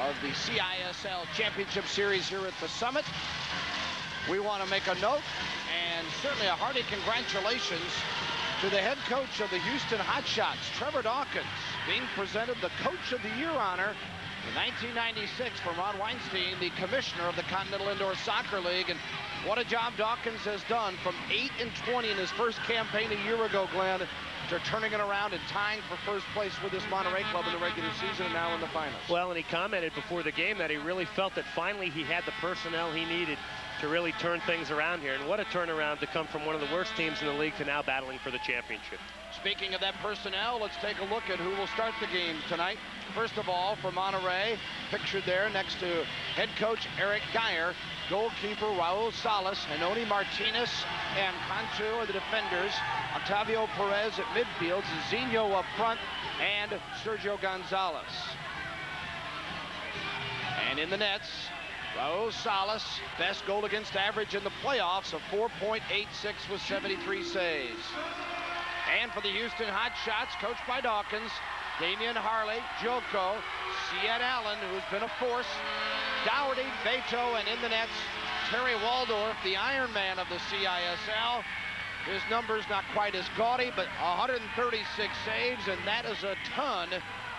of the CISL Championship Series here at the Summit. We want to make a note and certainly a hearty congratulations to the head coach of the Houston Hotshots, Trevor Dawkins, being presented the Coach of the Year honor in 1996 for Ron Weinstein, the commissioner of the Continental Indoor Soccer League. And what a job Dawkins has done from 8-20 in his first campaign a year ago, Glenn, to turning it around and tying for first place with this Monterrey club in the regular season and now in the finals. Well, and he commented before the game that he really felt that finally he had the personnel he needed to really turn things around here. And what a turnaround to come from one of the worst teams in the league to now battling for the championship. Speaking of that personnel, let's take a look at who will start the game tonight. First of all, for Monterrey, pictured there next to head coach Eric Geyer, goalkeeper Raul Salas, Henoni Martinez, and Cantu are the defenders. Octavio Perez at midfield, Zizinho up front, and Sergio Gonzalez. And in the nets, Raul Salas, best goal against average in the playoffs of 4.86 with 73 saves. And for the Houston Hotshots, coached by Dawkins, Damian Harley, Joko, Ciet Allen, who's been a force, Dougherty, Beto, and in the nets, Terry Waldorf, the Iron Man of the CISL. His number's not quite as gaudy, but 136 saves, and that is a ton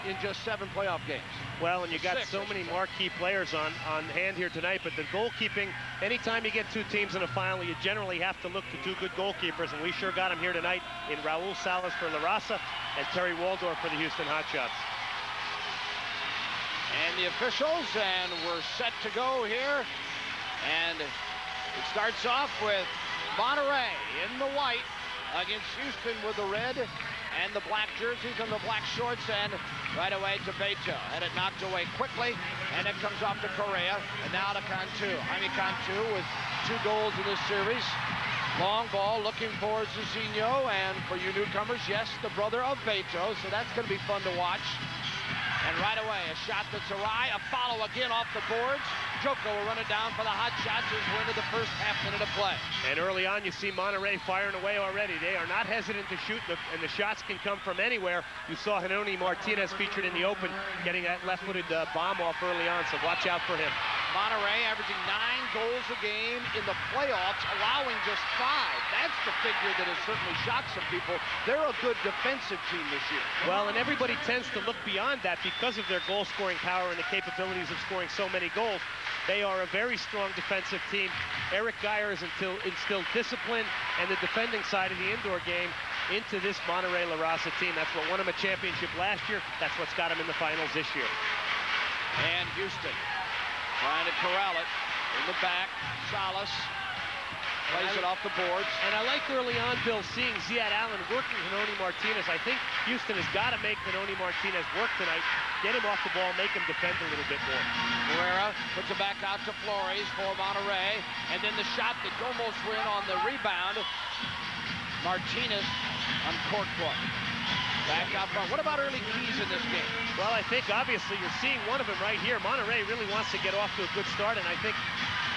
in just 7 playoff games. Well, and you got so many marquee players on hand here tonight, but the goalkeeping, anytime you get 2 teams in a final, you generally have to look to 2 good goalkeepers, and we sure got them here tonight in Raul Salas for LaRaZa and Terry Waldorf for the Houston Hotshots. And the officials, and we're set to go here. And it starts off with Monterrey in the white against Houston with the red and the black jerseys and the black shorts, and right away to Beto. Had it knocked away quickly, and it comes off to Correa, and now to Cantu. Jaime Cantu with 2 goals in this series. Long ball looking for Zizinho, and for you newcomers, yes, the brother of Beto, so that's going to be fun to watch. And right away, a shot that's awry, a follow again off the boards. Joko will run it down for the Hotshots as we're into the first half minute of play. And early on, you see Monterrey firing away already. They are not hesitant to shoot, and the shots can come from anywhere. You saw Henoni Martinez featured in the open, getting that left-footed bomb off early on, so watch out for him. Monterrey averaging 9 goals a game in the playoffs, allowing just 5. That's the figure that has certainly shocked some people. They're a good defensive team this year. Well, and everybody tends to look beyond that because of their goal-scoring power and the capabilities of scoring so many goals. They are a very strong defensive team. Eric Geyer has instilled discipline and the defending side of the indoor game into this Monterrey LaRaZa team. That's what won him a championship last year. That's what's got him in the finals this year. And Houston trying to corral it in the back. Salas plays it off the boards. And I liked early on, Bill, seeing Ciet Allen working Henoni Martinez. I think Houston has got to make Henoni Martinez work tonight. Get him off the ball, make him defend a little bit more. Herrera puts it back out to Flores for Monterrey. And then the shot that almost went on the rebound. Martinez uncorked one. Back out front. What about early keys in this game? Well, I think obviously you're seeing one of them right here. Monterrey really wants to get off to a good start, and I think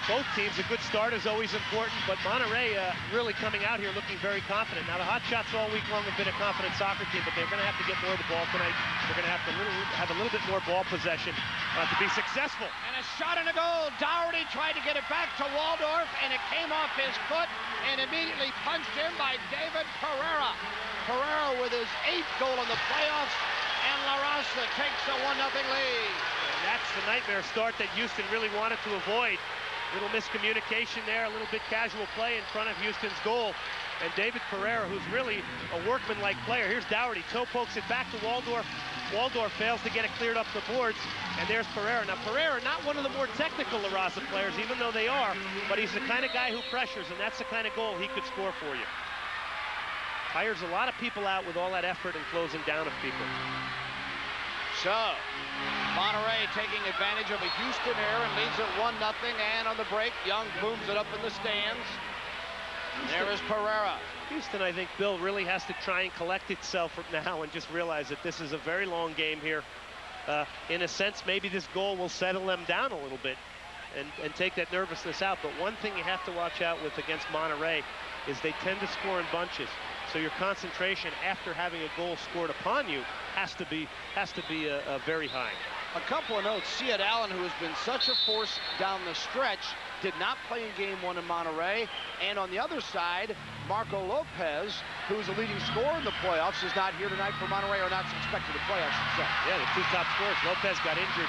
both teams, a good start is always important, but Monterrey really coming out here looking very confident. Now, the Hotshots all week long have been a confident soccer team, but they're going to have to get more of the ball tonight. They're going to have to have a little bit more ball possession to be successful. And a shot and a goal. Dougherty tried to get it back to Waldorf, and it came off his foot and immediately punched in by David Pereira. Pereira with his 8th goal in the playoffs, and LaRaZa takes a 1-0 lead. And that's the nightmare start that Houston really wanted to avoid. Little miscommunication there, a little bit casual play in front of Houston's goal. And David Pereira, who's really a workman-like player. Here's Dougherty, toe pokes it back to Waldorf. Waldorf fails to get it cleared up the boards, and there's Pereira. Now, Pereira, not one of the more technical LaRaZa players, even though they are, but he's the kind of guy who pressures, and that's the kind of goal he could score for you. Tires a lot of people out with all that effort and closing down of people. So, Monterrey taking advantage of a Houston error and leads it 1-0, and on the break, Young booms it up in the stands. There is Pereira. Houston, I think, Bill, really has to try and collect itself from now and just realize that this is a very long game here. In a sense, maybe this goal will settle them down a little bit and take that nervousness out. But one thing you have to watch out with against Monterrey is they tend to score in bunches. So your concentration after having a goal scored upon you has to be very high. A couple of notes. CISL, who has been such a force down the stretch, did not play in game 1 in Monterrey. And on the other side, Marco Lopez, who's a leading scorer in the playoffs, is not here tonight for Monterrey, or not expected to play, I should say. Yeah, the 2 top scorers. Lopez got injured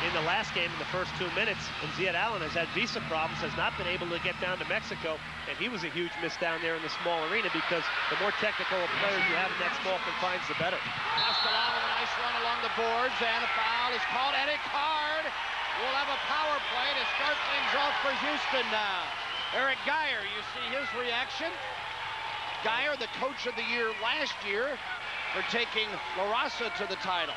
in the last game in the first 2 minutes, and CISL has had visa problems, has not been able to get down to Mexico, and he was a huge miss down there in the small arena, because the more technical players you have in that small confines, the better. Castellano, a nice run along the boards, and a foul is called, and a card. We'll have a power play to start things off for Houston now. Eric Geyer, you see his reaction. Geyer, the coach of the year last year, for taking LaRaZa to the title.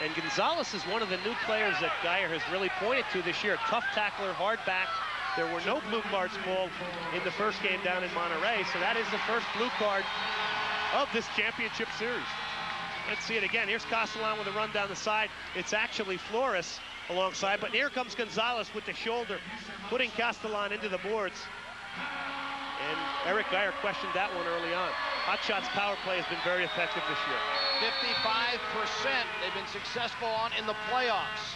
And Gonzalez is one of the new players that Geyer has really pointed to this year. Tough tackler, hard back. There were no blue cards called in the first game down in Monterrey, so that is the first blue card of this championship series. Let's see it again. Here's Castellan with a run down the side. It's actually Flores alongside, but here comes Gonzalez with the shoulder, putting Castellan into the boards. And Eric Geyer questioned that one early on. Hotshots power play has been very effective this year. 55% they've been successful on in the playoffs.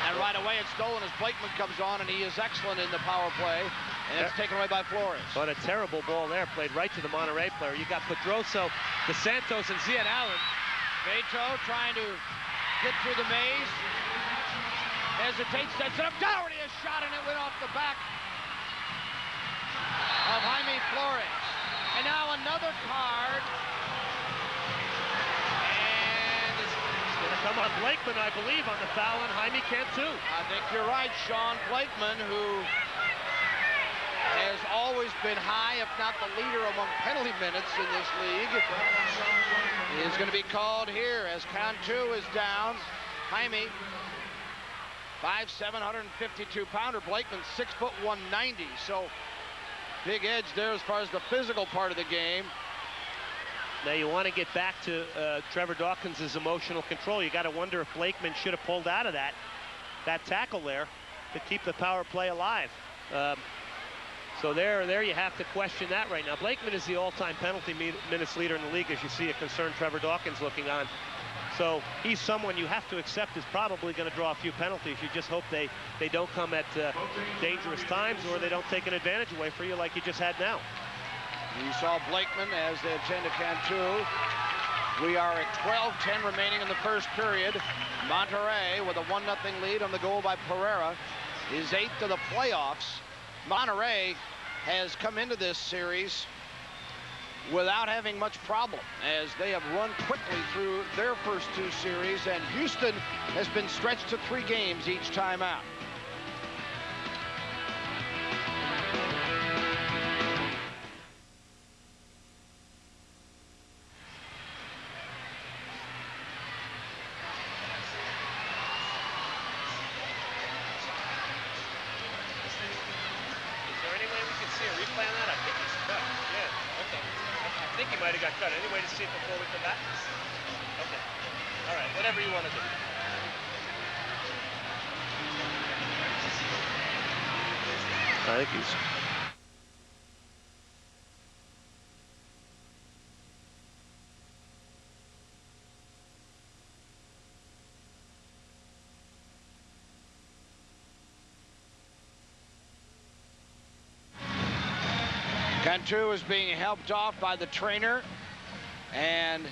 And right away it's stolen as Blakeman comes on, and he is excellent in the power play. And it's taken away by Flores. But a terrible ball there, played right to the Monterrey player. You got Pedroso, DeSantos, and CISL. Beto trying to get through the maze. Hesitates, sets it up. Dougherty, a shot, and it went off the back of Jaime Flores. And now another card. And it's going to come on Blakeman, I believe, on the foul on Jaime Cantu. I think you're right. Sean Blakeman, who has always been high, if not the leader among penalty minutes in this league, is going to be called here as Cantu is down. Jaime, 5'7", 152-pounder. Blakeman, 6', 190. So big edge there as far as the physical part of the game. Now you want to get back to Trevor Dawkins' emotional control. You got to wonder if Blakeman should have pulled out of that tackle there to keep the power play alive. So there you have to question that right now. Blakeman is the all-time penalty minutes leader in the league, as you see a concerned Trevor Dawkins looking on. So he's someone you have to accept is probably going to draw a few penalties. You just hope they don't come at dangerous times, or they don't take an advantage away for you like you just had now. You saw Blakeman as they attend to Cantu. We are at 12:10 remaining in the first period. Monterrey with a 1-0 lead on the goal by Pereira is 8th of the playoffs. Monterrey has come into this series without having much problem, as they have run quickly through their first 2 series, and Houston has been stretched to 3 games each time out. See it before we come back? Okay. All right, whatever you want to do. I think he's... Cantu is being helped off by the trainer. And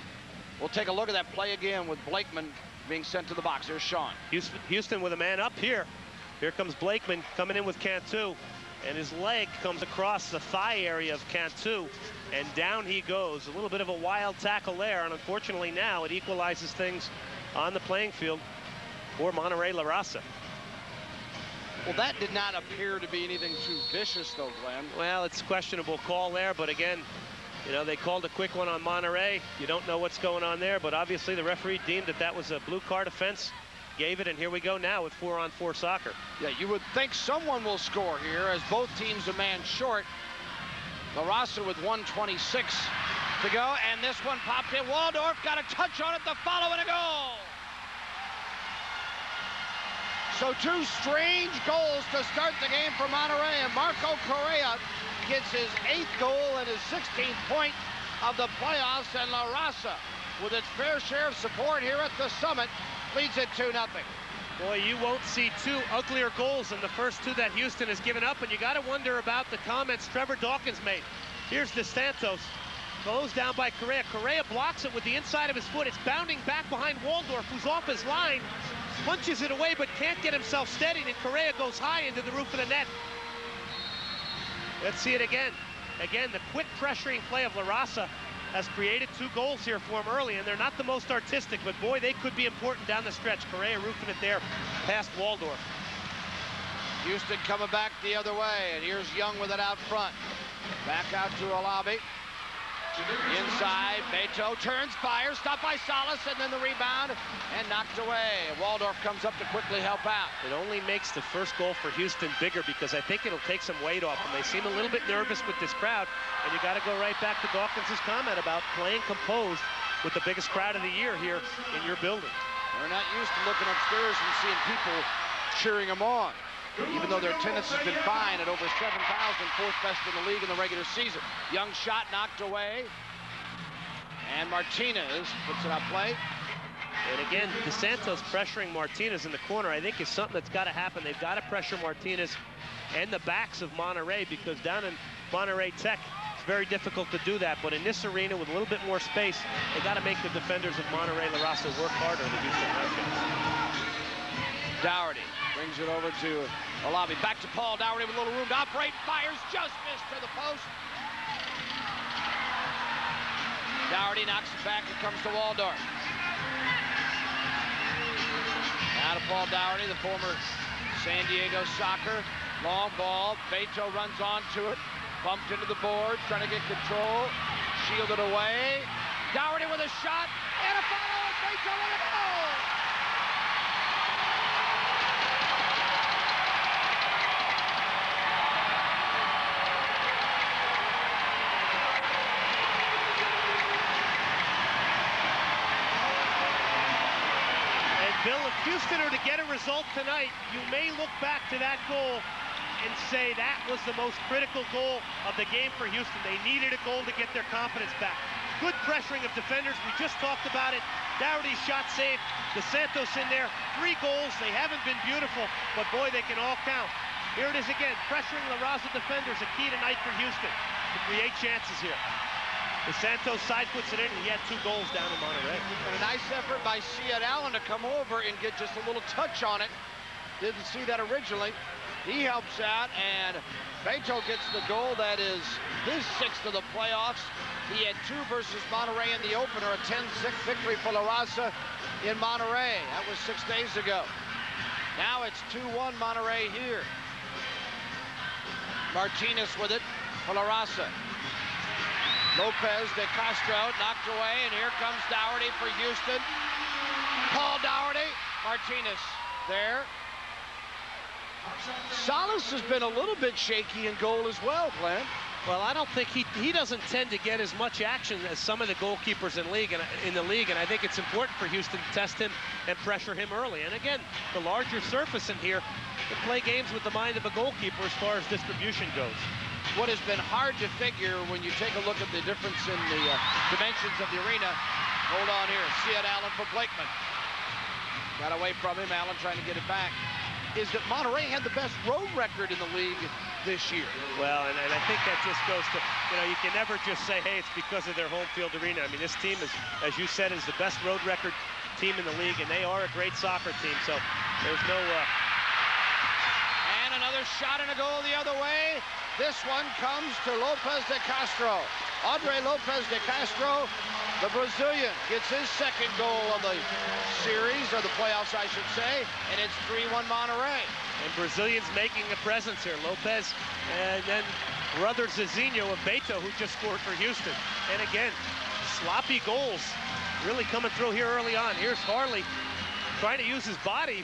we'll take a look at that play again with Blakeman being sent to the box. There's Sean. Houston with a man up here. Here comes Blakeman coming in with Cantu, and his leg comes across the thigh area of Cantu, and down he goes. A little bit of a wild tackle there, and unfortunately now it equalizes things on the playing field for Monterrey LaRaZa. Well, that did not appear to be anything too vicious, though, Glenn. Well, it's a questionable call there, but again, you know, they called a quick one on Monterrey. You don't know what's going on there, but obviously the referee deemed that was a blue card offense, gave it, and here we go now with 4-on-4 soccer. Yeah, you would think someone will score here, as both teams a man short. LaRaZa with 1:26 to go, and this one popped in. Waldorf got a touch on it, the follow, and a goal. So 2 strange goals to start the game for Monterrey, and Marco Correa gets his 8th goal and his 16th point of the playoffs, and LaRaZa with its fair share of support here at the Summit, leads it 2-0. Boy, you won't see two uglier goals than the first two that Houston has given up, and you got to wonder about the comments Trevor Dawkins made. Here's DeSantos, goes down by Correa. Correa blocks it with the inside of his foot. It's bounding back behind Waldorf, who's off his line, punches it away, but can't get himself steadied, and Correa goes high into the roof of the net. Let's see it again. Again, the quick pressuring play of LaRaZa has created two goals here for him early, and they're not the most artistic, but boy, they could be important down the stretch. Correa roofing it there past Waldorf. Houston coming back the other way, and here's Young with it out front. Back out to Alabi. Inside, Beto turns, fires, stopped by Salas, and then the rebound, and knocked away. Waldorf comes up to quickly help out. It only makes the first goal for Houston bigger because I think it'll take some weight off them. They seem a little bit nervous with this crowd, and you got to go right back to Dawkins' comment about playing composed with the biggest crowd of the year here in your building. They're not used to looking upstairs and seeing people cheering them on, even though their attendance has been fine at over 7,000, fourth best in the league in the regular season. Young shot knocked away, and Martinez puts it out play. And again, DeSantos pressuring Martinez in the corner, I think, is something that's got to happen. They've got to pressure Martinez and the backs of Monterrey, because down in Monterrey Tech, it's very difficult to do that. But in this arena with a little bit more space, they got to make the defenders of Monterrey LaRaZa work harder to do some Redskins. Dougherty brings it over to Alabi. Back to Paul Dougherty with a little room to operate. Fires, just missed to the post. Dougherty knocks it back. It comes to Waldorf. Now to Paul Dougherty, the former San Diego Soccer. Long ball. Beto runs onto it. Bumped into the boards, trying to get control. Shielded away. Dougherty with a shot. And a follow. Beto with a goal. Bill, if Houston are to get a result tonight, you may look back to that goal and say that was the most critical goal of the game for Houston. They needed a goal to get their confidence back. Good pressuring of defenders. We just talked about it. Dougherty's shot saved. DeSantos in there. 3 goals. They haven't been beautiful, but boy, they can all count. Here it is again. Pressuring LaRaZa defenders, a key tonight for Houston to create chances here. DeSantos side puts it in, and he had 2 goals down in Monterrey. And a nice effort by CISL to come over and get just a little touch on it. Didn't see that originally. He helps out, and Beto gets the goal that is his 6th of the playoffs. He had 2 versus Monterrey in the opener, a 10-6 victory for LaRaZa in Monterrey. That was 6 days ago. Now it's 2-1 Monterrey here. Martinez with it for LaRaZa. Lopez de Castro knocked away, and here comes Dougherty for Houston. Paul Dougherty, Martinez there. Salas has been a little bit shaky in goal as well, Glenn. Well, I don't think he doesn't tend to get as much action as some of the goalkeepers in the league, and I think it's important for Houston to test him and pressure him early. And again, the larger surface in here can play games with the mind of a goalkeeper as far as distribution goes. What has been hard to figure when you take a look at the difference in the dimensions of the arena. Hold on here. See it, Allen for Blakeman. Got away from him. Allen trying to get it back. Is that Monterrey had the best road record in the league this year. Well, and I think that just goes to, you can never just say, hey, it's because of their home field arena. I mean, this team is, as you said, is the best road record team in the league, and they are a great soccer team. So there's no... And another shot and a goal the other way. This one comes to Lopez de Castro. Andre Lopez de Castro, the Brazilian, gets his 2nd goal of the series, or the playoffs, I should say, and it's 3-1 Monterrey. And Brazilians making a presence here. Lopez, and then brother Zizinho of Beto, who just scored for Houston. And again, sloppy goals really coming through here early on. Here's Harley trying to use his body,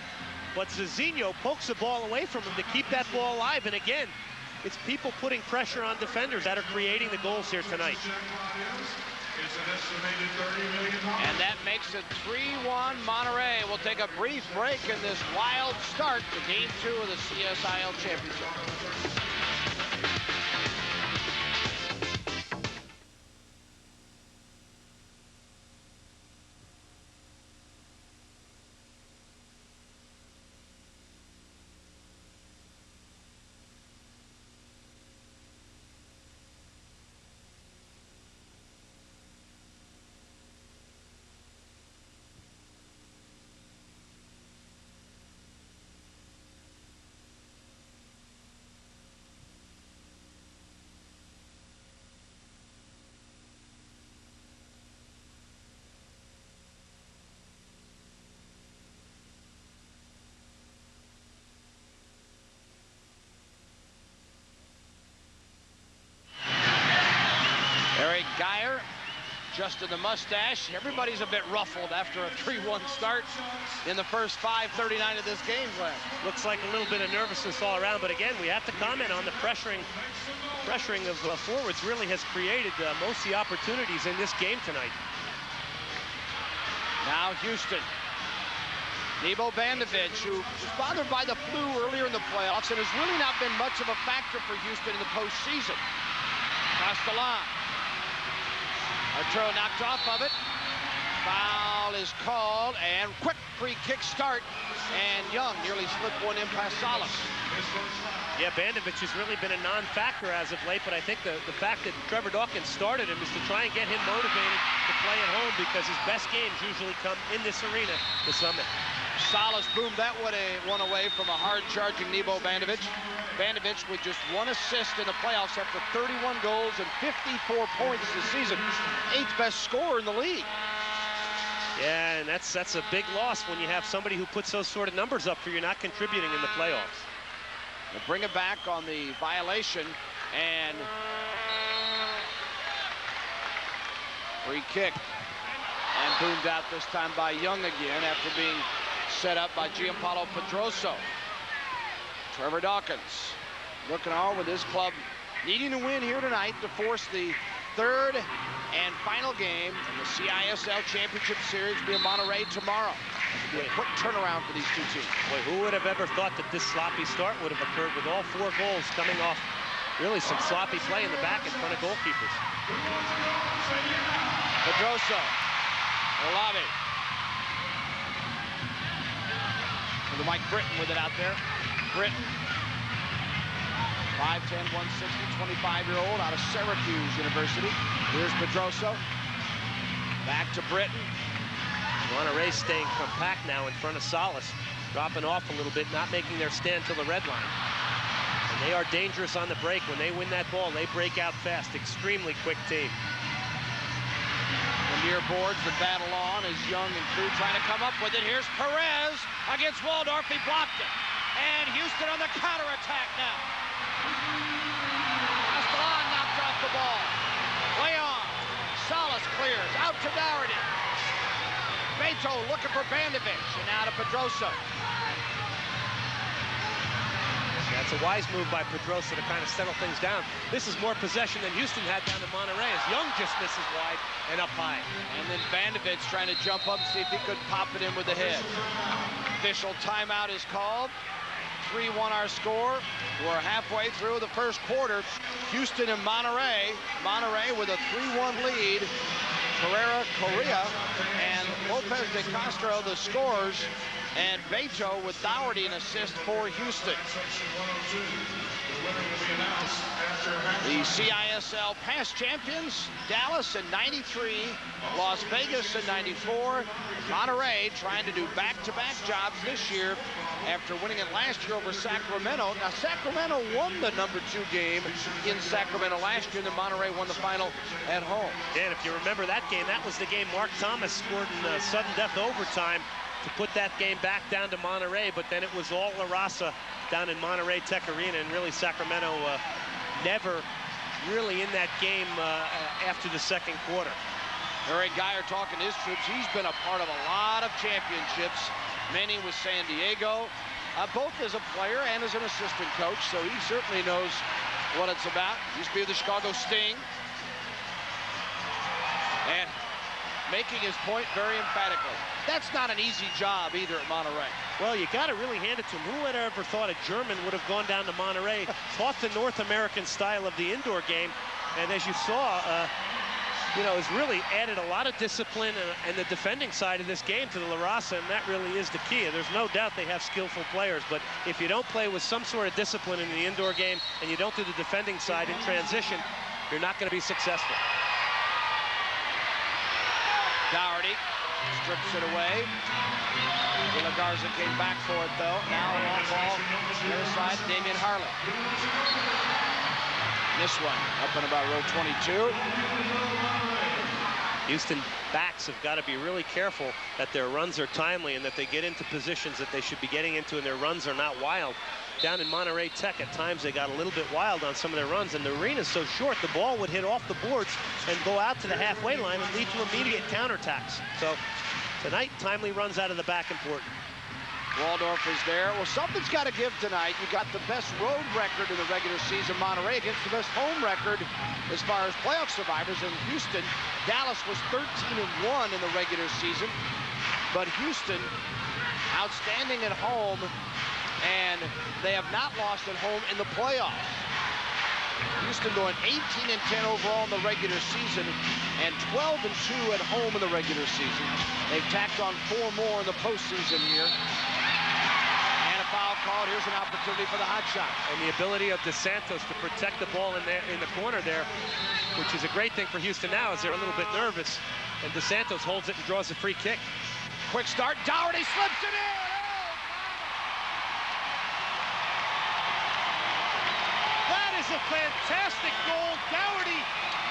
but Zizinho pokes the ball away from him to keep that ball alive. And again, it's people putting pressure on defenders that are creating the goals here tonight. And that makes it 3-1 Monterrey. We'll take a brief break in this wild start to Game 2 of the CISL Championship. Geyer, adjusted the mustache. Everybody's a bit ruffled after a 3-1 start in the first 5:39 of this game, Glenn. Looks like a little bit of nervousness all around, but again, we have to comment on the pressuring of forwards really has created most of the opportunities in this game tonight. Now Houston. Nebo Bandovich, who was bothered by the flu earlier in the playoffs and has really not been much of a factor for Houston in the postseason. Across the line. Arturo knocked off of it. Foul is called, and quick free kick start. And Young nearly slipped one in past Salas. Yeah, Bandovich has really been a non-factor as of late, but I think the fact that Trevor Dawkins started him is to try and get him motivated to play at home, because his best games usually come in this arena, the Summit. Salas boomed that one away from a hard-charging Nebo Bandovich. Bandovich with just 1 assist in the playoffs after 31 goals and 54 points this season. 8th best scorer in the league. Yeah, and that's a big loss when you have somebody who puts those sort of numbers up for you not contributing in the playoffs. We'll bring it back on the violation, and free kick. And boomed out this time by Young again after being set up by Gianpaolo Pedroso. Trevor Dawkins looking on with his club needing to win here tonight to force the 3rd and final game in the CISL Championship Series be in Monterrey tomorrow. A quick turnaround for these two teams. Boy, who would have ever thought that this sloppy start would have occurred with all 4 goals coming off really some sloppy play in the back in front of goalkeepers. Pedroso, Olave. With Mike Britton with it out there. Britton, 5'10", 160, 25-year-old out of Syracuse University. Here's Pedroso. Back to Britton. Monterrey staying compact now in front of Salas, dropping off a little bit, not making their stand till the red line. And they are dangerous on the break. When they win that ball, they break out fast. Extremely quick team. The near boards, the battle on as Young and crew trying to come up with it. Here's Perez against Waldorf. He blocked it. And Houston on the counterattack now. Castellan knocked off the ball. Leon. Salas clears. Out to Dougherty. Beto looking for Bandovich. And now to Pedroso. That's a wise move by Pedroso to kind of settle things down. This is more possession than Houston had down in Monterrey as Young just misses wide and up high. And then Bandovich trying to jump up and see if he could pop it in with the head. Official timeout is called. 3-1 our score. We're halfway through the first quarter. Houston and Monterrey. Monterrey with a 3-1 lead. Carrera, Correa, and Lopez de Castro, the scorers. And Beto with Dougherty an assist for Houston. The CISL past champions, Dallas in '93, Las Vegas in '94. Monterrey trying to do back-to-back jobs this year after winning it last year over Sacramento. Now, Sacramento won the #2 game in Sacramento last year, and then Monterrey won the final at home. And if you remember that game, that was the game Mark Thomas scored in sudden death overtime to put that game back down to Monterrey, but then it was all LaRaZa down in Monterrey Tech Arena, and really Sacramento never really in that game after the second quarter. Eric Geyer talking to his troops. He's been a part of a lot of championships, many with San Diego, both as a player and as an assistant coach, so he certainly knows what it's about. Used to be with the Chicago Sting. And making his point very emphatically. That's not an easy job either at Monterrey. Well, you got to really hand it to him. Who would have ever thought a German would have gone down to Monterrey, taught the North American style of the indoor game, and as you saw, you know, has really added a lot of discipline and the defending side of this game to the LaRaZa, and that really is the key. There's no doubt they have skillful players, but if you don't play with some sort of discipline in the indoor game and you don't do the defending side in transition, you're not going to be successful. Dougherty strips it away. Garza came back for it, though. Now a long ball to the other side, Damian Harley. This one up in about row 22. Houston backs have got to be really careful that their runs are timely and that they get into positions that they should be getting into and their runs are not wild. Down in Monterrey Tech, at times they got a little bit wild on some of their runs, and the arena's so short, the ball would hit off the boards and go out to the halfway line and lead to immediate counterattacks. So tonight, timely runs out of the back important. Waldorf is there. Well, something's got to give tonight. You got the best road record in the regular season, Monterrey, against the best home record as far as playoff survivors in Houston. Dallas was 13-1 in the regular season, but Houston, outstanding at home, and they have not lost at home in the playoffs. Houston going 18-10 overall in the regular season and 12-2 at home in the regular season. They've tacked on 4 more in the postseason here. And a foul called. Here's an opportunity for the Hotshots. And the ability of DeSantos to protect the ball in the corner there, which is a great thing for Houston now, as they're a little bit nervous. And DeSantos holds it and draws a free kick. Quick start. Dougherty slips it in. A fantastic goal. Dougherty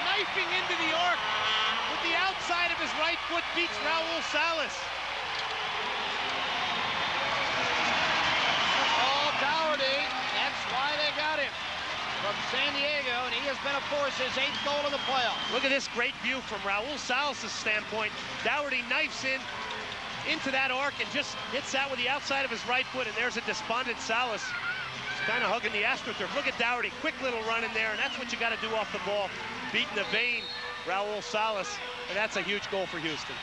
knifing into the arc with the outside of his right foot beats Raul Salas. Oh, Dougherty, that's why they got him from San Diego, and he has been a force, his 8th goal in the playoffs. Look at this great view from Raul Salas' standpoint. Dougherty knifes into that arc and just hits that with the outside of his right foot, and there's a despondent Salas. Kind of hugging the AstroTurf. Look at Dougherty, quick little run in there, and that's what you got to do off the ball. Beating the vein, Raul Salas, and that's a huge goal for Houston.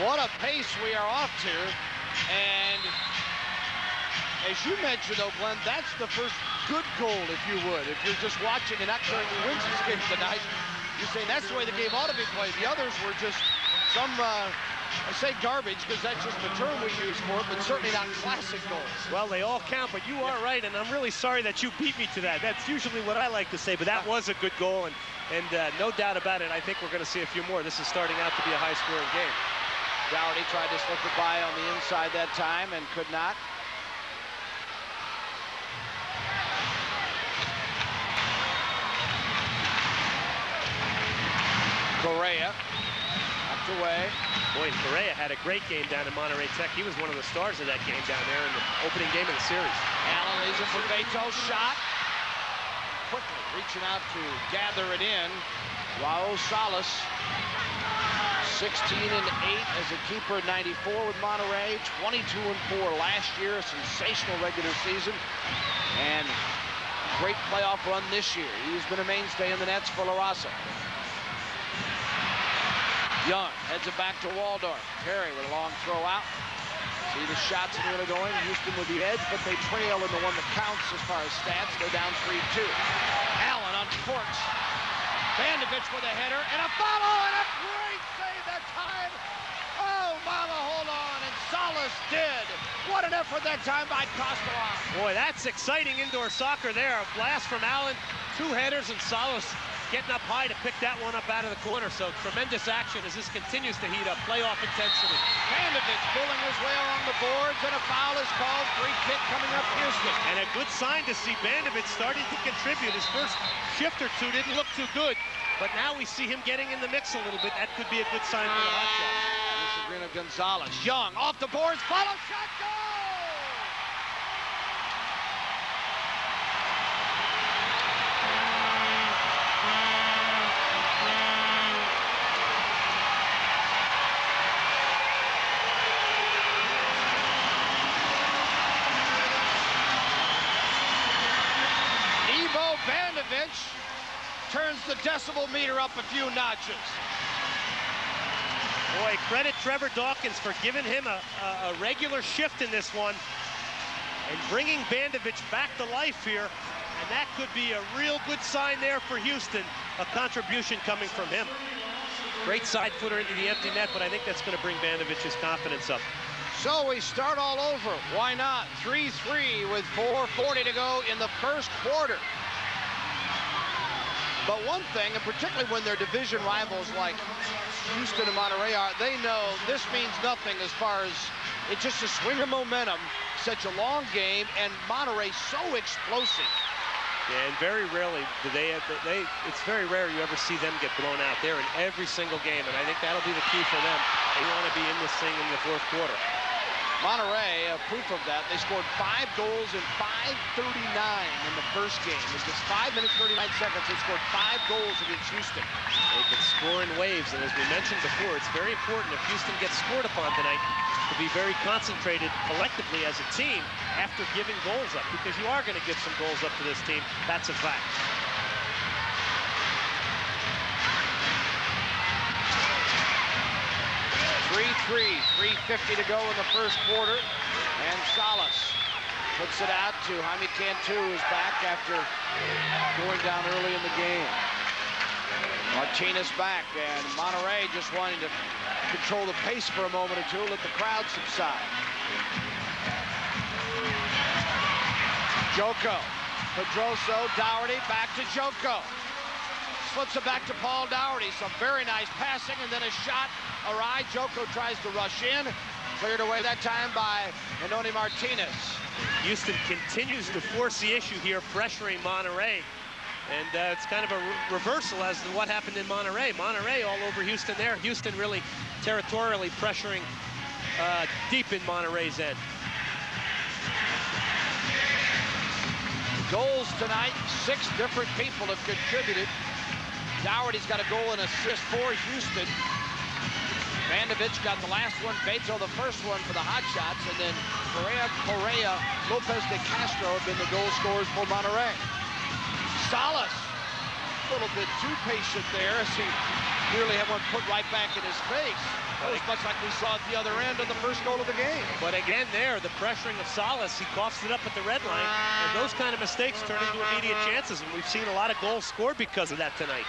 What a pace we are off to, and as you mentioned, though, Glenn, that's the first good goal, if you would. If you're just watching and not currently wins this game tonight, you're saying that's the way the game ought to be played. The others were just some I say garbage because that's just the term we use for it, but certainly not classic goals. Well, they all count, but you are right, and I'm really sorry that you beat me to that. That's usually what I like to say, but that was a good goal, and no doubt about it, I think we're going to see a few more. This is starting out to be a high-scoring game. Dougherty tried to slip it by on the inside that time and could not. Correa, knocked away. Boy, Correa had a great game down in Monterrey Tech. He was one of the stars of that game down there in the opening game of the series. Allen leaves it for Beto's shot. Quickly reaching out to gather it in. Raul Salas, 16-8 as a keeper, 94 with Monterrey, 22-4 last year, a sensational regular season, and great playoff run this year. He's been a mainstay in the nets for LaRaZa. Young heads it back to Waldorf. Terry with a long throw out. See the shots nearly going. Houston with the edge, but they trail in the one that counts as far as stats. They're down 3-2. Allen on Forks. Bandovich with a header and a follow and a great save that time. Oh, mama, hold on. And Salas did. What an effort that time by Castellan. Boy, that's exciting indoor soccer there. A blast from Allen. 2 headers and Salas getting up high to pick that one up out of the corner. So tremendous action as this continues to heat up. Playoff intensity. Bandovich pulling his way along the boards, and a foul is called. Free kick coming up Houston. And a good sign to see Bandovich starting to contribute. His first shift or two didn't look too good, but now we see him getting in the mix a little bit. That could be a good sign for the Hotshots. Sabrina Gonzalez. Young off the boards, follow shot, goal! Bandovich turns the decibel meter up a few notches. Boy, credit Trevor Dawkins for giving him a regular shift in this one and bringing Bandovich back to life here. And that could be a real good sign there for Houston, a contribution coming from him. Great side footer into the empty net, but I think that's going to bring Bandovich's confidence up. So we start all over. Why not? 3-3 with 4:40 to go in the first quarter. But one thing, and particularly when they're division rivals like Houston and Monterrey are, they know this means nothing as far as it's just a swing of momentum, such a long game, and Monterrey so explosive. Yeah, and very rarely do it's very rare you ever see them get blown out. They're in every single game, and I think that'll be the key for them. They want to be in this thing in the fourth quarter. Monterrey, proof of that, they scored 5 goals in 5:39 in the first game. In just 5 minutes, 39 seconds, they scored 5 goals against Houston. They can score in waves, and as we mentioned before, it's very important if Houston gets scored upon tonight to be very concentrated collectively as a team after giving goals up, because you are going to give some goals up to this team. That's a fact. 3-3, 3:50 to go in the first quarter, and Salas puts it out to Jaime Cantu, who's back after going down early in the game. Martinez back, and Monterrey just wanting to control the pace for a moment or two, let the crowd subside. Joko, Pedroso, Dougherty, back to Joko. Slips it back to Paul Dougherty. Some very nice passing, and then a shot awry. Joko tries to rush in. Cleared away that time by Enoni Martinez. Houston continues to force the issue here, pressuring Monterrey. And it's kind of a reversal as to what happened in Monterrey. Monterrey all over Houston there. Houston really territorially pressuring deep in Monterrey's end. Goals tonight, 6 different people have contributed. Dougherty's got a goal and assist for Houston. Vandevich got the last one, Beto the first one for the Hotshots, and then Correa, Lopez de Castro have been the goal scorers for Monterrey. Salas, a little bit too patient there as he nearly had one put right back in his face. That was much like we saw at the other end of the first goal of the game. But again there, the pressuring of Salas, he coughs it up at the red line, and those kind of mistakes turn into immediate chances, and we've seen a lot of goals scored because of that tonight.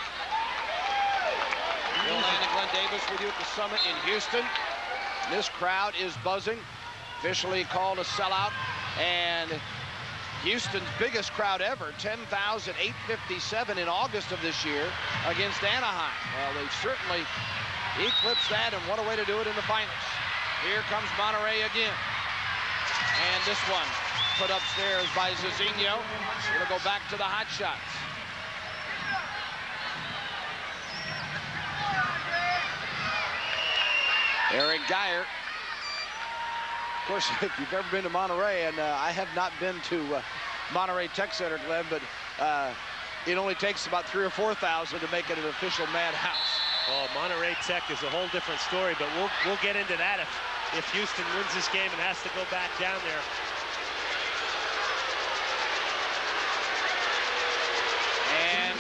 Bill Lane and Glenn Davis with you at the Summit in Houston. This crowd is buzzing. Officially called a sellout, and Houston's biggest crowd ever, 10,857 in August of this year against Anaheim. Well, they've certainly eclipsed that, and what a way to do it in the finals. Here comes Monterrey again. And this one put upstairs by Zizinho. Gonna go back to the Hotshots. Eric Geyer. Of course, if you've ever been to Monterrey, and I have not been to Monterrey Tech Center, Glenn, but it only takes about 3,000 or 4,000 to make it an official madhouse. Oh, Monterrey Tech is a whole different story, but we'll get into that if Houston wins this game and has to go back down there. And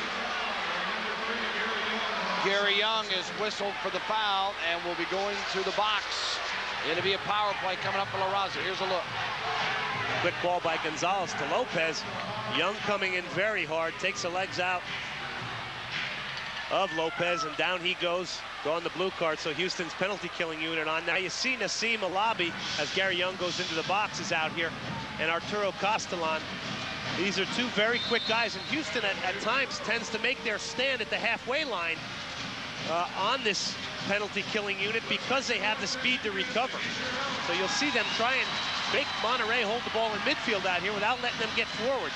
Gary Young is whistled for the foul and will be going to the box. It'll be a power play coming up for LaRaZa. Here's a look. Quick ball by Gonzalez to Lopez. Young coming in very hard, takes the legs out of Lopez, and down he goes. Go on the blue card, so Houston's penalty killing unit on. Now you see Nassim Alabi, as Gary Young goes into the boxes out here, and Arturo Castellan. These are 2 very quick guys, and Houston at times tends to make their stand at the halfway line on this penalty killing unit because they have the speed to recover. So you'll see them try and make Monterrey hold the ball in midfield out here without letting them get forward.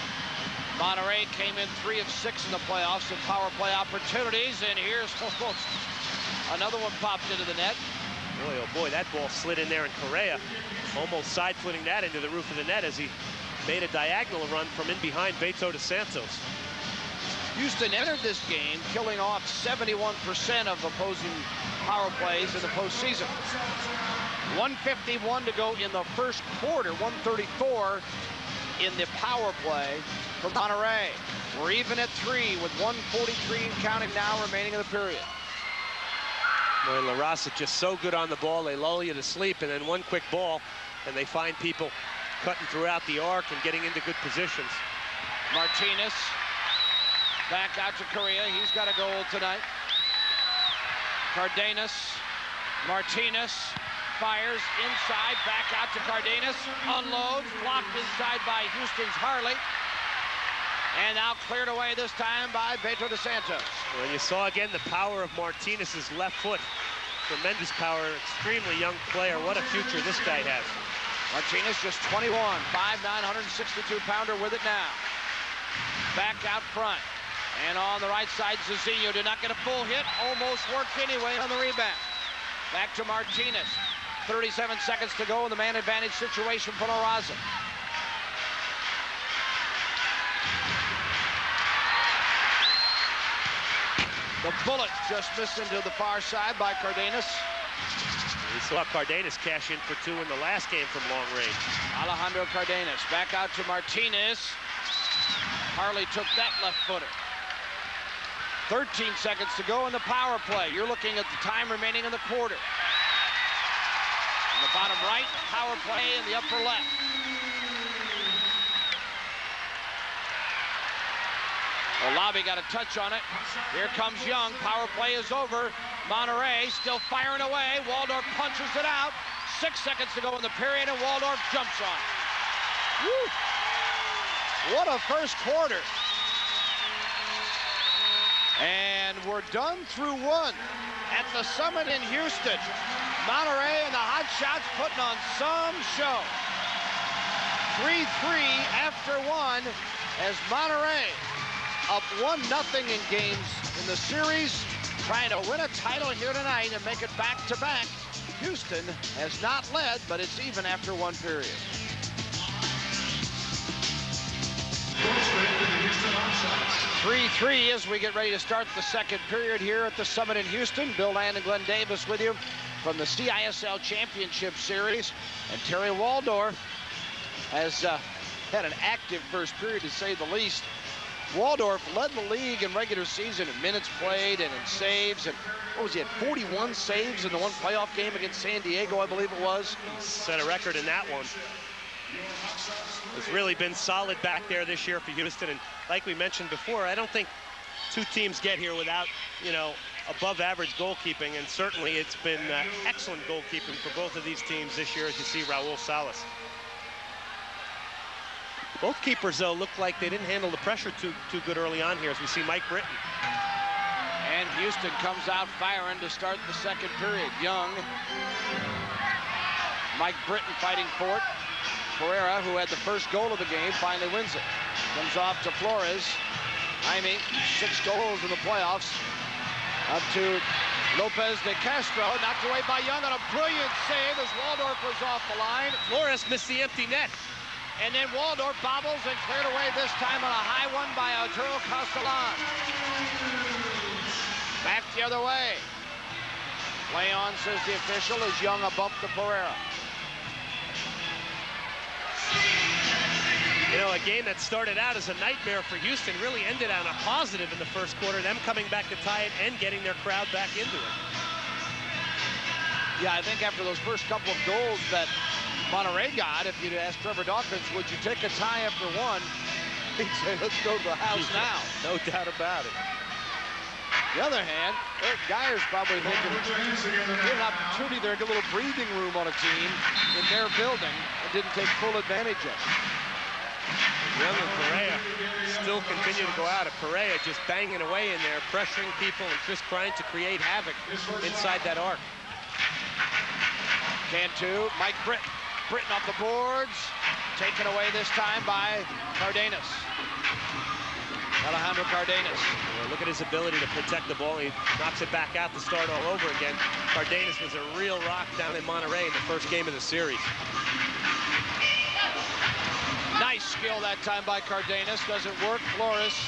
Monterrey came in 3 of 6 in the playoffs in power play opportunities, and here's another one popped into the net. Boy, oh boy, that ball slid in there, and Correa almost side-footing that into the roof of the net as he made a diagonal run from in behind Beto de Santos. Houston entered this game killing off 71% of opposing power plays in the postseason. 1:51 to go in the first quarter, 1:34 in the power play for Monterrey. We're even at 3 with 1:43 and counting now remaining in the period. Boy, LaRaZa just so good on the ball. They lull you to sleep, and then one quick ball, and they find people cutting throughout the arc and getting into good positions. Martinez back out to Correa. He's got a goal tonight. Cardenas, Martinez fires inside, back out to Cardenas, unloads, blocked inside by Houston's Harley, and now cleared away this time by Beto de Santos. Well, you saw again the power of Martinez's left foot. Tremendous power, extremely young player. What a future this guy has. Martinez just 21, 5'9", 162-pounder with it now. back out front. And on the right side, Zizinho did not get a full hit. Almost worked anyway on the rebound. Back to Martinez. 37 seconds to go in the man advantage situation for LaRaZa. The bullet just missed into the far side by Cardenas. We saw Cardenas cash in for 2 in the last game from long range. Alejandro Cardenas back out to Martinez. Harley took that left footer. 13 seconds to go in the power play. You're looking at the time remaining in the quarter. In the bottom right, power play in the upper left. Olabi got a touch on it. Here comes Young. Power play is over. Monterrey still firing away. Waldorf punches it out. 6 seconds to go in the period, and Waldorf jumps on it. Woo. What a first quarter. And we're done through one at the Summit in Houston. Monterrey and the Hotshots putting on some show. 3-3 after one as Monterrey up 1-0 in games in the series, trying to win a title here tonight and make it back-to-back. Houston has not led, but it's even after one period. 3-3 as we get ready to start the second period here at the Summit in Houston. Bill Land and Glenn Davis with you from the CISL Championship Series. And Terry Waldorf has had an active first period, to say the least. Waldorf led the league in regular season in minutes played and in saves. And what was he, had 41 saves in the one playoff game against San Diego, I believe it was. He set a record in that one. It's really been solid back there this year for Houston. And like we mentioned before, I don't think two teams get here without, you know, above average goalkeeping. And certainly it's been excellent goalkeeping for both of these teams this year, as you see Raul Salas. Both keepers, though, look like they didn't handle the pressure too good early on here, as we see Mike Britton. And Houston comes out firing to start the second period. Young. Mike Britton fighting for it. Pereira, who had the first goal of the game, finally wins it. Comes off to Flores. Jaime, 6 goals in the playoffs. Up to Lopez de Castro, knocked away by Young on a brilliant save as Waldorf was off the line. Flores missed the empty net. And then Waldorf bobbles and cleared away, this time on a high one by Arturo Castellan. Back the other way. Play on, says the official, as Young a bump to Pereira. You know, a game that started out as a nightmare for Houston really ended on a positive in the first quarter, them coming back to tie it and getting their crowd back into it. Yeah, I think after those first couple of goals that Monterrey got, if you'd ask Trevor Dawkins, would you take a tie after one? He'd say, let's go to the house now. No doubt about it. On the other hand, Eric Geyer's probably thinking, get an opportunity there, get a little breathing room on a team in their building, and didn't take full advantage of it. Young and Pereira still continue to go out. Pereira just banging away in there, pressuring people and just trying to create havoc inside that arc. Cantu, Mike Britton. Britton off the boards, taken away this time by Cardenas. Alejandro Cardenas. Well, look at his ability to protect the ball. He knocks it back out to start all over again. Cardenas was a real rock down in Monterrey in the first game of the series. Nice skill that time by Cardenas. Doesn't work. Flores.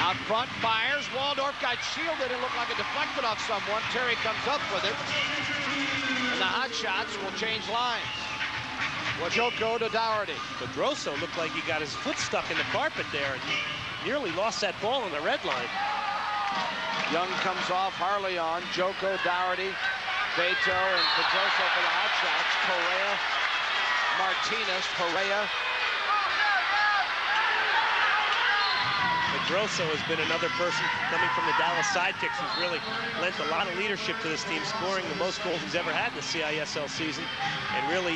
Out front, fires. Waldorf got shielded. It looked like it deflected off someone. Terry comes up with it. And the Hotshots will change lines. Joko to Dougherty. Pedroso looked like he got his foot stuck in the carpet there and nearly lost that ball on the red line. Young comes off, Harley on. Joko, Dougherty, Beto, and Pedroso for the Hotshots. Correa, Martinez, Correa. Pedroso has been another person coming from the Dallas Sidekicks who's really lent a lot of leadership to this team, scoring the most goals he's ever had in the CISL season, and really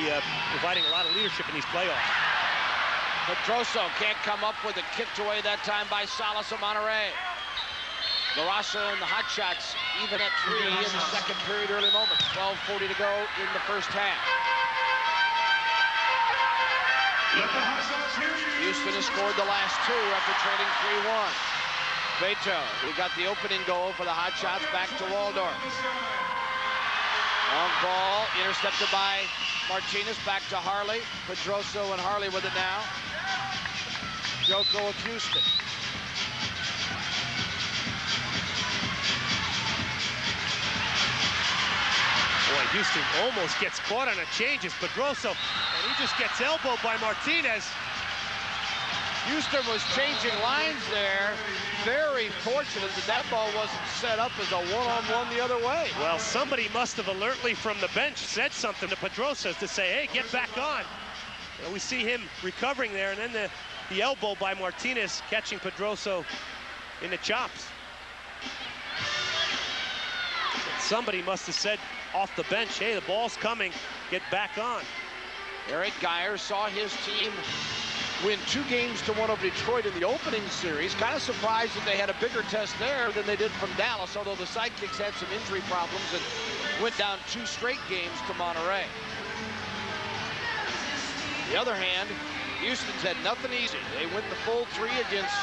providing a lot of leadership in these playoffs. Pedroso can't come up with it, kicked away that time by Salas of Monterrey. LaRaZa and the Hotshots even at 3 in the second period, early moments. 12:40 to go in the first half. Houston has scored the last two after trailing 3-1. Beto, we got the opening goal for the Hotshots, back to Waldorf. Long ball, intercepted by Martinez, back to Harley. Pedroso and Harley with it now. Joko of Houston. Boy, Houston almost gets caught on a change as Pedroso, and he just gets elbowed by Martinez. Houston was changing lines there. Very fortunate that that ball wasn't set up as a one-on-one the other way. Well, somebody must have alertly from the bench said something to Pedroso to say, hey, get back on. And we see him recovering there, and then the elbow by Martinez catching Pedroso in the chops. Somebody must have said off the bench, hey, the ball's coming, get back on. Eric Geyer saw his team win 2-1 over Detroit in the opening series. Kind of surprised that they had a bigger test there than they did from Dallas, although the Sidekicks had some injury problems and went down 2 straight games to Monterrey. On the other hand, Houston's had nothing easy. They went the full 3 against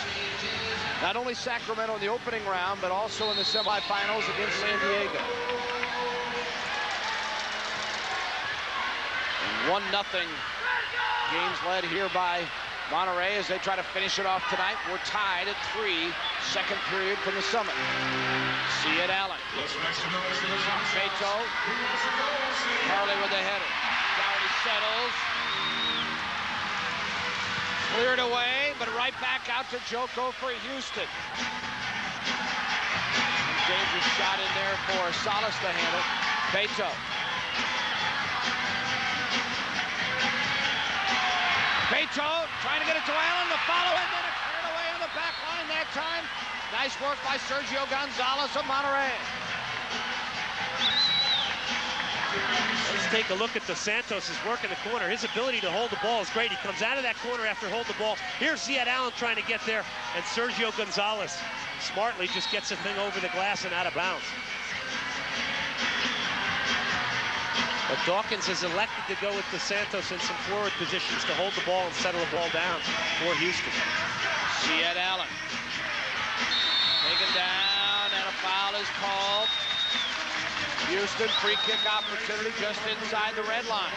not only Sacramento in the opening round, but also in the semifinals against San Diego. 1-0 games led here by Monterrey as they try to finish it off tonight. We're tied at 3, second period from the Summit. See it, Allen. Beto. Harley with the header. Downey settles. Cleared away, but right back out to Joko for Houston. Dangerous shot in there for Salas to handle. Beto. Beto trying to get it to Allen, the follow, and then it cleared away on the back line that time. Nice work by Sergio Gonzalez of Monterrey. Let's take a look at Dos Santos' work in the corner. His ability to hold the ball is great. He comes out of that corner after holding the ball. Here's Ziad Allen trying to get there, and Sergio Gonzalez smartly just gets the thing over the glass and out of bounds. But Dawkins has elected to go with Dos Santos in some forward positions to hold the ball and settle the ball down for Houston. Ziad Allen. Taken down, and a foul is called. Houston, free kick opportunity just inside the red line.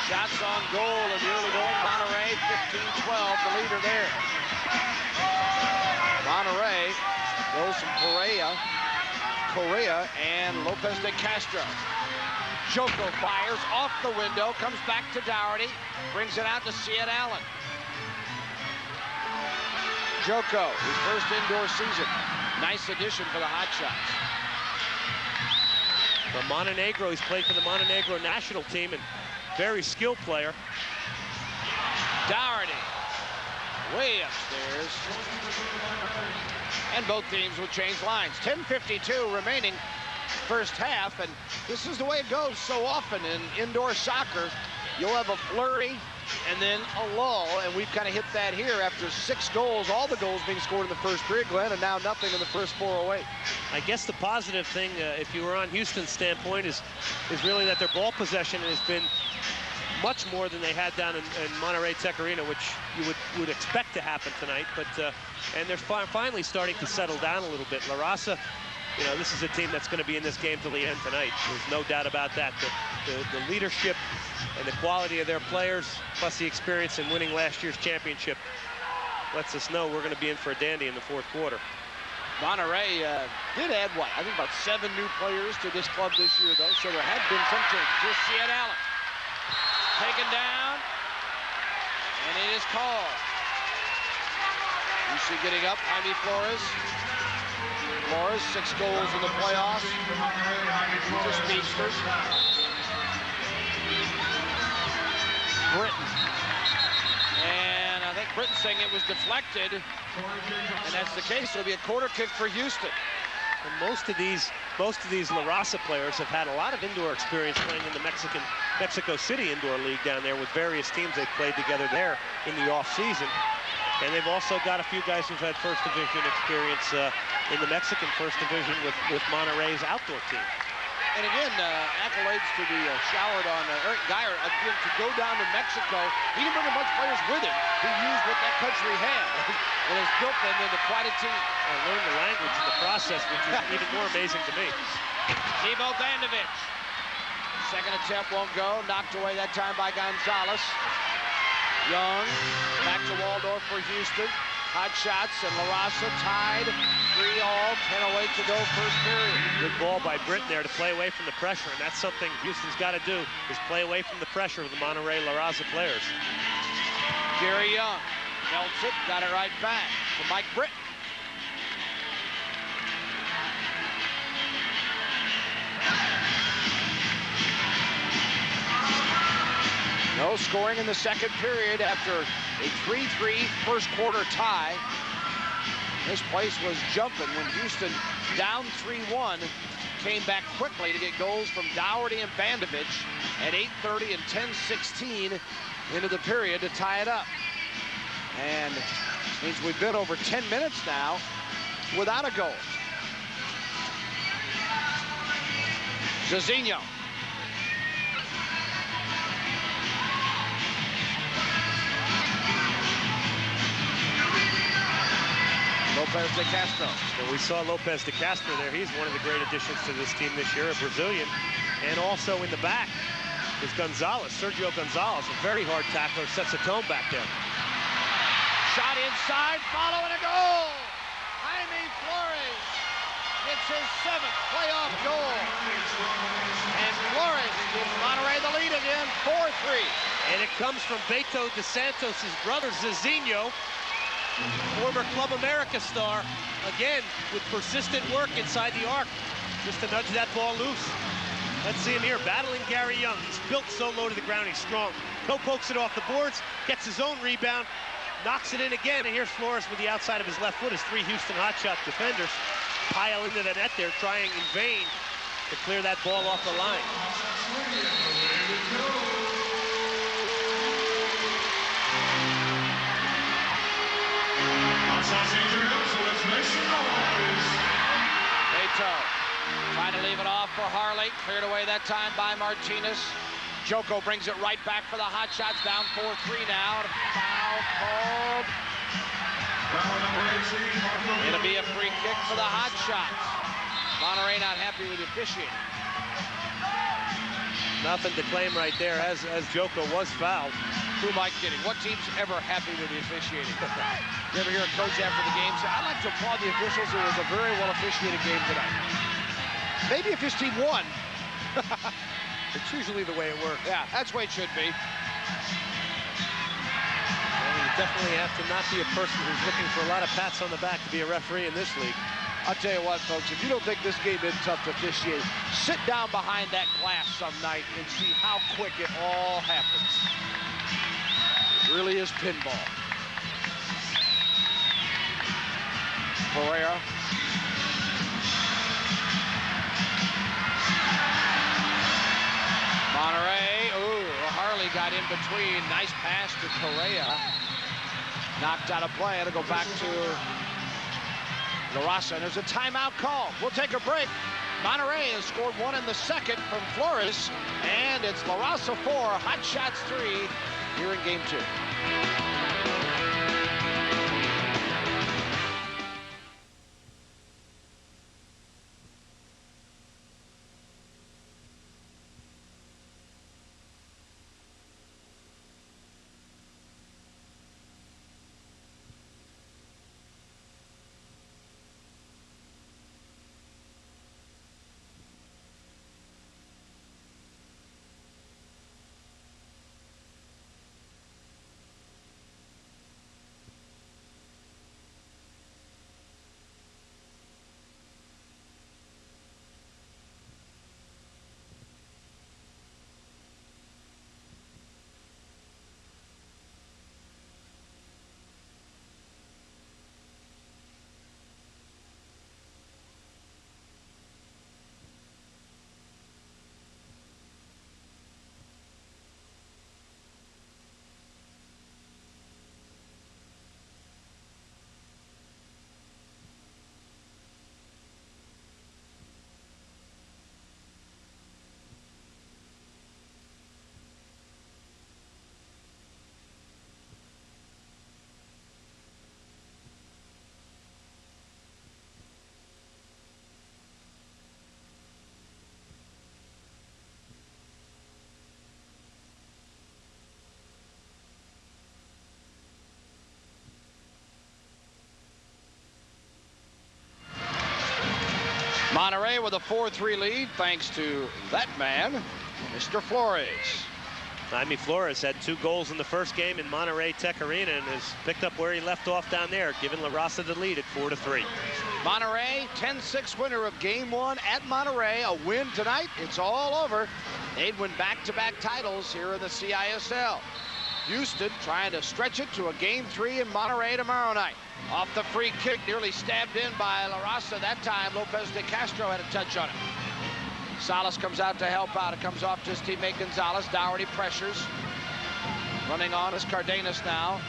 Shots on goal in the early going. Monterrey, 15-12, the leader there. Monterrey goes from Correa, and Lopez de Castro. Joko fires off the window, comes back to Dougherty, brings it out to Ziad Allen. Joko, his first indoor season. Nice addition for the Hotshots. From Montenegro, he's played for the Montenegro national team and very skilled player. Dougherty, way upstairs. And both teams will change lines. 10:52 remaining first half, and this is the way it goes so often in indoor soccer. You'll have a flurry and then a lull, and we've kind of hit that here after 6 goals, all the goals being scored in the first period, Glenn, and now nothing in the first 4:08. I guess the positive thing, if you were on Houston's standpoint, is really that their ball possession has been much more than they had down in Monterrey Tech Arena, which you would expect to happen tonight. But and they're finally starting to settle down a little bit. LaRaZa, you know, this is a team that's going to be in this game till the end tonight. There's no doubt about that. The leadership and the quality of their players, plus the experience in winning last year's championship, lets us know we're going to be in for a dandy in the fourth quarter. Monterrey did add, what, I think about 7 new players to this club this year, though, so there had been some changes. Here's Ziad Allen. Taken down, and it is called. You see getting up, Jaime Flores. Flores, 6 goals in the playoffs. Just speedsters. Britton. And I think Britton saying it was deflected, and that's the case. It'll be a corner kick for Houston. And most of these LaRaZa players have had a lot of indoor experience playing in the Mexico City Indoor League down there with various teams they've played together there in the off-season. And they've also got a few guys who've had first division experience in the Mexican first division with Monterrey's outdoor team. And again, accolades to be showered on Eric Geyer. Again, to go down to Mexico, he didn't bring a bunch of players with him. He used what that country had and has built them into quite a team. And learned the language in the process, which is even more amazing to me. Ivo Bandovich. Second attempt won't go. Knocked away that time by Gonzalez. Young back to Waldorf for Houston. Hotshots and LaRaZa tied 3-all, 10:08 to go first period. Good ball by Britton there to play away from the pressure, and that's something Houston's got to do, is play away from the pressure of the Monterrey LaRaZa players. Gary Young melts it, got it right back to Mike Britton. No scoring in the second period after a 3-3 first quarter tie. This place was jumping when Houston, down 3-1, came back quickly to get goals from Dougherty and Bandovich at 8:30 and 10:16 into the period to tie it up. And it means we've been over 10 minutes now without a goal. Zizinho. Lopez de Castro. And we saw Lopez de Castro there. He's one of the great additions to this team this year, a Brazilian. And also in the back is Gonzalez, Sergio Gonzalez, a very hard tackler, sets a tone back there. Shot inside, following a goal. Jaime Flores gets his 7th playoff goal. And Flores gives Monterrey the lead again, 4-3. And it comes from Beto de Santos' brother, Zizinho, former Club America star, again, with persistent work inside the arc, just to nudge that ball loose. Let's see him here, battling Gary Young. He's built so low to the ground, he's strong. Pokes it off the boards, gets his own rebound, knocks it in again, and here's Flores with the outside of his left foot as 3 Houston Hotshot defenders pile into the net there, trying in vain to clear that ball off the line. Beto trying to leave it off for Harley. Cleared away that time by Martinez. Joko brings it right back for the Hotshots. Down 4-3 now. Foul called. It'll be a free kick for the Hotshots. Monterrey not happy with the officiating. Nothing to claim right there, as Joko was fouled. Who am I kidding? What team's ever happy with the officiating? You ever hear a coach after the game say, I'd like to applaud the officials. It was a very well officiated game tonight. Maybe if his team won. It's usually the way it works. Yeah, that's the way it should be. Well, you definitely have to not be a person who's looking for a lot of pats on the back to be a referee in this league. I'll tell you what, folks, if you don't think this game is tough to officiate, sit down behind that glass some night and see how quick it all happens. It really is pinball. Pereira. Monterrey. Ooh, Harley got in between. Nice pass to Correa. Knocked out of play. It'll go back to LaRaZa. And there's a timeout call. We'll take a break. Monterrey has scored 1 in the second from Flores. And it's LaRaZa 4, Hotshots 3 here in game 2. Monterrey with a 4-3 lead, thanks to that man, Mr. Flores. Jaime Flores had 2 goals in the first game in Monterrey Tech Arena and has picked up where he left off down there, giving LaRaZa the lead at 4-3. Monterrey, 10-6 winner of Game 1 at Monterrey. A win tonight, it's all over. They'd win back-to-back titles here in the CISL. Houston trying to stretch it to a Game 3 in Monterrey tomorrow night. Off the free kick, nearly stabbed in by LaRaZa. That time, Lopez de Castro had a touch on it. Salas comes out to help out. It comes off to his teammate Gonzalez. Dougherty pressures. Running on is Cardenas now.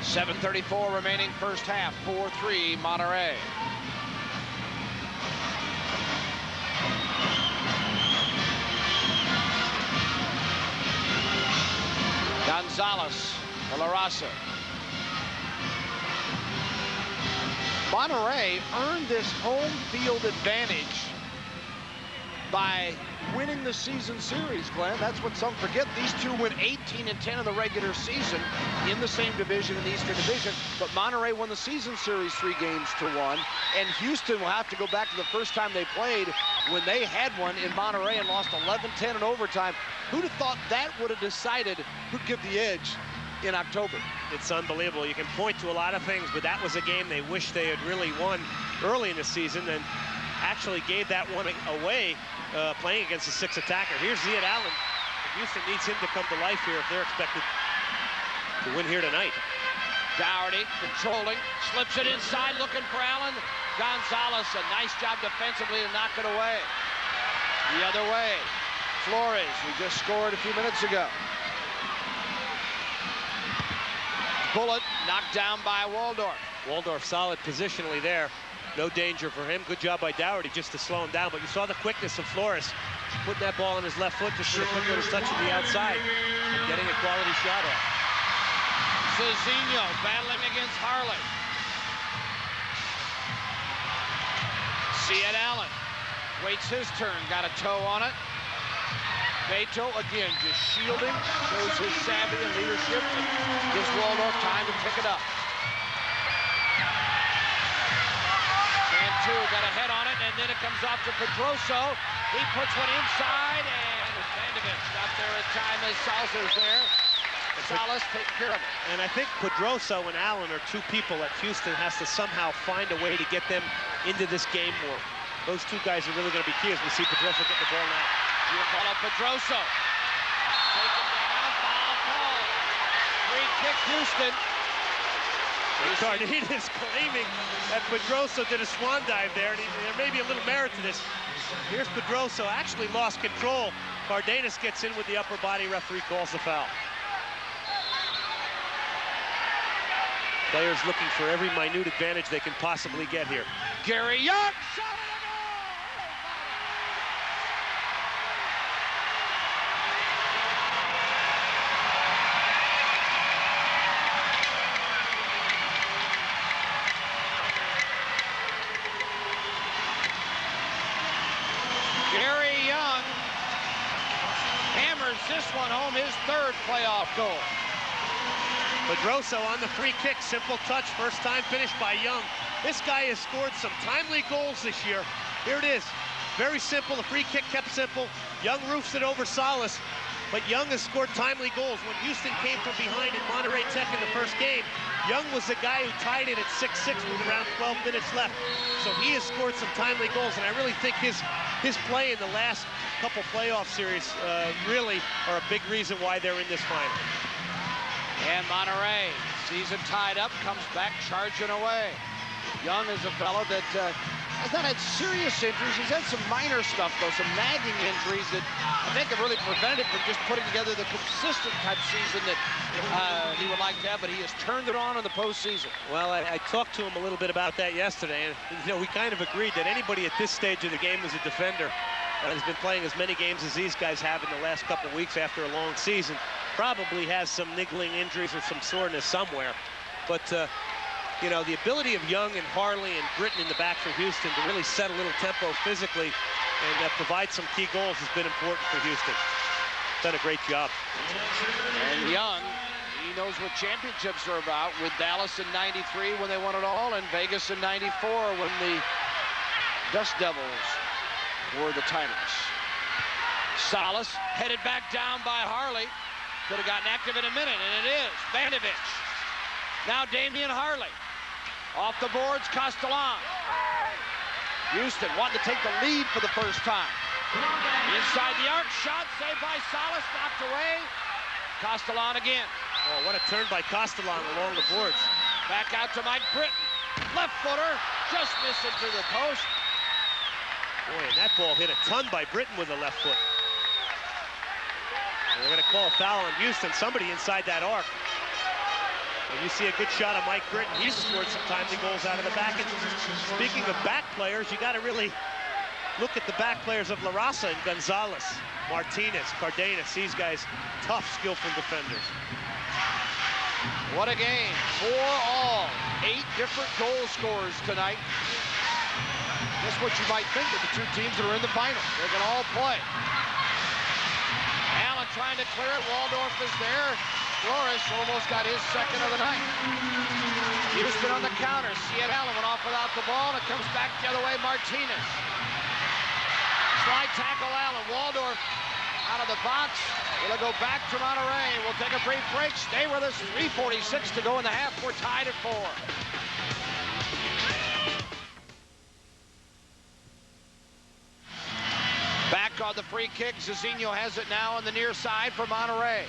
7:34 remaining first half. 4-3 Monterrey. Gonzalez for LaRaZa. Monterrey earned this home field advantage by winning the season series, Glenn. That's what some forget. These two win 18-10 in the regular season in the same division, in the Eastern Division. But Monterrey won the season series 3-1. And Houston will have to go back to the first time they played when they had one in Monterrey and lost 11-10 in overtime. Who'd have thought that would have decided who'd get the edge in October? It's unbelievable. You can point to a lot of things, but that was a game they wish they had really won early in the season and actually gave that one away playing against a 6 attacker. Here's Ziad Allen. Houston needs him to come to life here if they're expected to win here tonight. Dougherty controlling, slips it inside, looking for Allen. Gonzalez, a nice job defensively to knock it away. The other way, Flores, who just scored a few minutes ago. Bullet knocked down by Waldorf. Waldorf solid positionally there. No danger for him. Good job by Dougherty just to slow him down. But you saw the quickness of Flores putting that ball on his left foot just with a quick little touch to the outside and getting a quality shot off. Cezinho battling against Harley. Ziad Allen waits his turn, got a toe on it. Beto again just shielding, shows his savvy and leadership, and gives Waldorf time to pick it up. Cantu got a head on it, and then it comes off to Pedroso. He puts one inside, and Vandevic got there in time as Salzer's there. Salas taking care of it. And I think Pedroso and Allen are 2 people that Houston has to somehow find a way to get them into this game more. Those 2 guys are really going to be key as we see Pedroso get the ball now. Here follow Pedroso. Taken down, foul call. Free kick Houston. Cardenas claiming that Pedroso did a swan dive there, and there may be a little merit to this. Here's Pedroso, actually lost control. Cardenas gets in with the upper body, referee calls the foul. Players looking for every minute advantage they can possibly get here. Gary Young, shot it! Gary Young hammers this one home, his 3rd playoff goal. Pedroso on the free kick, simple touch, first time finish by Young. This guy has scored some timely goals this year. Here it is, very simple, the free kick kept simple. Young roofs it over Salas, but Young has scored timely goals. When Houston came from behind in Monterrey Tech in the first game, Young was the guy who tied it at 6-6 with around 12 minutes left. So he has scored some timely goals, and I really think his play in the last couple playoff series really are a big reason why they're in this final. And Monterrey sees it tied up, comes back charging away. Young is a fellow that has not had serious injuries. He's had some minor stuff, though, some nagging injuries that I think have really prevented him from just putting together the consistent type season that he would like to have, but he has turned it on in the postseason. Well, I talked to him a little bit about that yesterday, and we kind of agreed that anybody at this stage of the game as a defender has been playing as many games as these guys have in the last couple of weeks after a long season, probably has some niggling injuries or some soreness somewhere. But the ability of Young and Harley and Britton in the back for Houston to really set a little tempo physically and provide some key goals has been important for Houston. Done a great job. And Young, he knows what championships are about, with Dallas in '93 when they won it all, and Vegas in '94 when the Dust Devils were the titles. Salas headed back down by Harley. Could have gotten active in a minute, and it is. Vanovich. Now Damian Harley. Off the boards, Castellan. Houston wanting to take the lead for the first time. Inside the arc, shot saved by Salas, knocked away. Castellan again. Oh, what a turn by Castellan along the boards. Back out to Mike Britton. Left footer, just missing through the post. Boy, and that ball hit a ton by Britton with the left foot. And they're going to call a foul on Houston. Somebody inside that arc. And you see a good shot of Mike Britton. He's scored some timely goals out of the back. And speaking of back players, you got to really look at the back players of LaRaZa and Gonzalez, Martinez, Cardenas. These guys, tough, skillful defenders. What a game. 4-all. 8 different goal scorers tonight. That's what you might think of the two teams that are in the final. They can all play. Allen trying to clear it. Waldorf is there. Flores almost got his second of the night. Houston on the counter. CISL went off without the ball. It comes back the other way. Martinez. Slide tackle Allen. Waldorf out of the box. It'll go back to Monterrey. We'll take a brief break. Stay with us. 3:46 to go in the half. We're tied at 4. Back on the free kick. Zizinho has it now on the near side for Monterrey.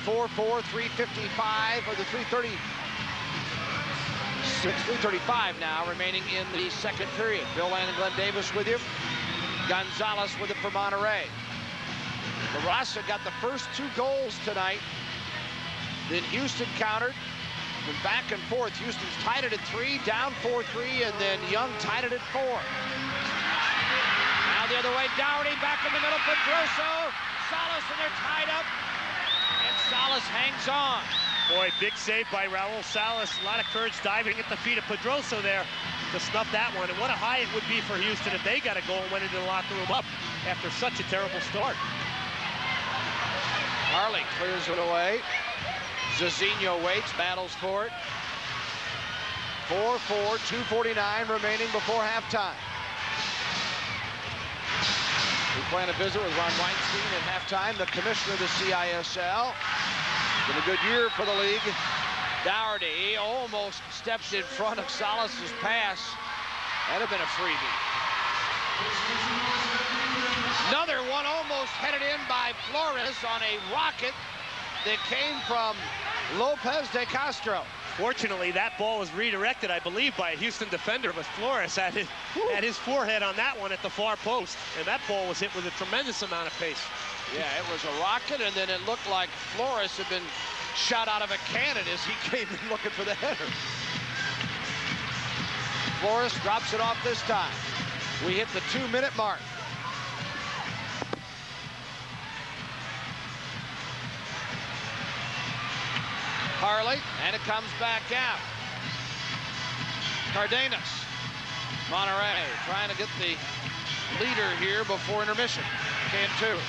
4-4, 3:55, or the 3:35 now remaining in the second period. Bill and Glenn Davis with you. Gonzalez with it for Monterrey. LaRaZa got the first 2 goals tonight. Then Houston countered. Went back and forth. Houston's tied it at 3, down 4-3, and then Young tied it at 4. Now the other way, Dougherty back in the middle, Pedroso, Salas, and they're tied up. And Salas hangs on. Boy, big save by Raul Salas. A lot of courage diving at the feet of Pedroso there to snuff that one. And what a high it would be for Houston if they got a goal and went into the locker room up after such a terrible start. Harley clears it away. Zizinho waits, battles for it. 4-4, 2:49 remaining before halftime. We plan a visit with Ron Weinstein at halftime, the commissioner of the CISL. Been a good year for the league. Dougherty almost stepped in front of Salas's pass. That'd have been a freebie. Another one almost headed in by Flores on a rocket that came from Lopez de Castro. Fortunately, that ball was redirected, I believe, by a Houston defender, but Flores had his forehead on that one at the far post, and that ball was hit with a tremendous amount of pace. Yeah, it was a rocket, and then it looked like Flores had been shot out of a cannon as he came in looking for the header. Flores drops it off this time. We hit the 2-minute mark. Harley, and it comes back out. Cardenas. Monterrey trying to get the leader here before intermission. Can't do it.